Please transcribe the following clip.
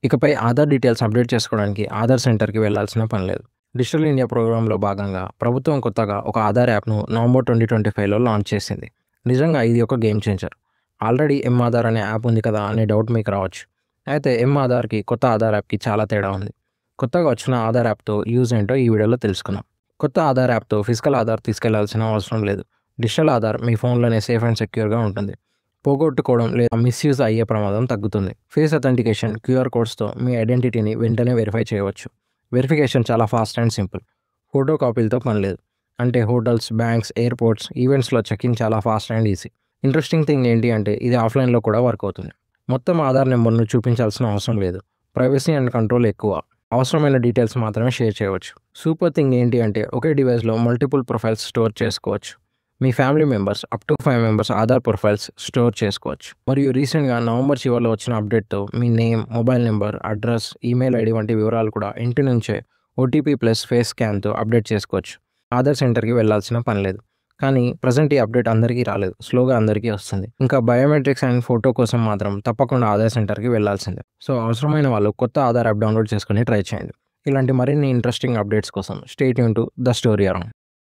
ఇకపై Aadhaar details update చేసుకోవడానికి ఆధార్ సెంటర్‌కి వెళ్లాల్సిన పని లేదు. డిజిటల్ ఇండియా ప్రోగ్రామ్‌లో భాగంగా ప్రభుత్వం కొత్తగా ఒక ఆధార్ యాప్‌ను నవంబర్ 2025లో లాంచ్ చేసింది. నిజంగా ఇది ఒక గేమ్ చేంజర్. ఆల్రెడీ ఆధార్ అనే యాప్ ఉంది కదా అనే డౌట్ మీకు రావచ్చు. అయితే ఆధార్‌కి కొత్త ఆధార్ యాప్‌కి చాలా తేడా ఉంది. కొత్తగా వచ్చిన ఆధార్ యాప్‌తో యూజ్ ఏంటో ఈ వీడియోలో తెలుసుకుందాం. కొత్త ఆధార్ యాప్‌తో ఫిజికల్ ఆధార్ తీసుకెళ్లాల్సిన అవసరం లేదు. డిజిటల్ ఆధార్ మీ ఫోన్లోనే సేఫ్ అండ్ సెక్యూర్‌గా ఉంటుంది. పోగొట్టుకోవడం లేదా మిస్‌యూజ్ అయ్యే ప్రమాదం తగ్గుతుంది. ఫేస్ అథెంటికేషన్, క్యూఆర్ కోడ్స్‌తో మీ ఐడెంటిటీని వెంటనే వెరిఫై చేయవచ్చు. వెరిఫికేషన్ చాలా ఫాస్ట్ అండ్ సింపుల్. ఫోటో కాపీలతో పని లేదు. అంటే హోటల్స్, బ్యాంక్స్, ఎయిర్‌పోర్ట్స్, ఈవెంట్స్‌లో చెకింగ్ చాలా fast and easy. Interesting thing ఏంటి అంటే ఇది ఆఫ్‌లైన్‌లో కూడా వర్క్ అవుతుంది. మొత్తం ఆధార్ నెంబర్‌ను చూపించాల్సిన అవసరం లేదు. ప్రైవసీ అండ్ కంట్రోల్ ఎక్కువ. అవసరమైన డీటెయిల్స్ మాత్రమే షేర్ చేయవచ్చు. సూపర్ థింగ్ ఏంటి అంటే ఒకే డివైస్‌లో మల్టిపుల్ ప్రొఫైల్స్ స్టోర్ చేసుకోవచ్చు. మీ family members up to 5 members Aadhaar profiles store చేసుకోవచ్చు. మరియు రీసెంట్‌గా నవంబర్ చివరిలో వచ్చిన అప్డేట్‌తో మీ name, mobile number, address, email ID వంటి వివరాలు కూడా ఇంటి నుంచే ఓటీపీ ప్లస్ ఫేస్ స్కాన్‌తో అప్డేట్ చేసుకోవచ్చు. ఆధార్ సెంటర్‌కి వెళ్లాల్సిన పని లేదు. కానీ ప్రెజెంట్ ఈ అప్డేట్ అందరికీ రాలేదు. స్లోగా అందరికీ వస్తుంది. ఇంకా బయోమెట్రిక్స్ అండ్ ఫోటో కోసం మాత్రం తప్పకుండా ఆధార్ సెంటర్‌కి వెళ్లాల్సిందే. సో అవసరమైన వాళ్ళు కొత్త ఆధార్ యాప్ డౌన్లోడ్ చేసుకొని ట్రై చేయండి. ఇలాంటి మరిన్ని ఇంట్రెస్టింగ్ అప్డేట్స్ కోసం stay tune to the story around.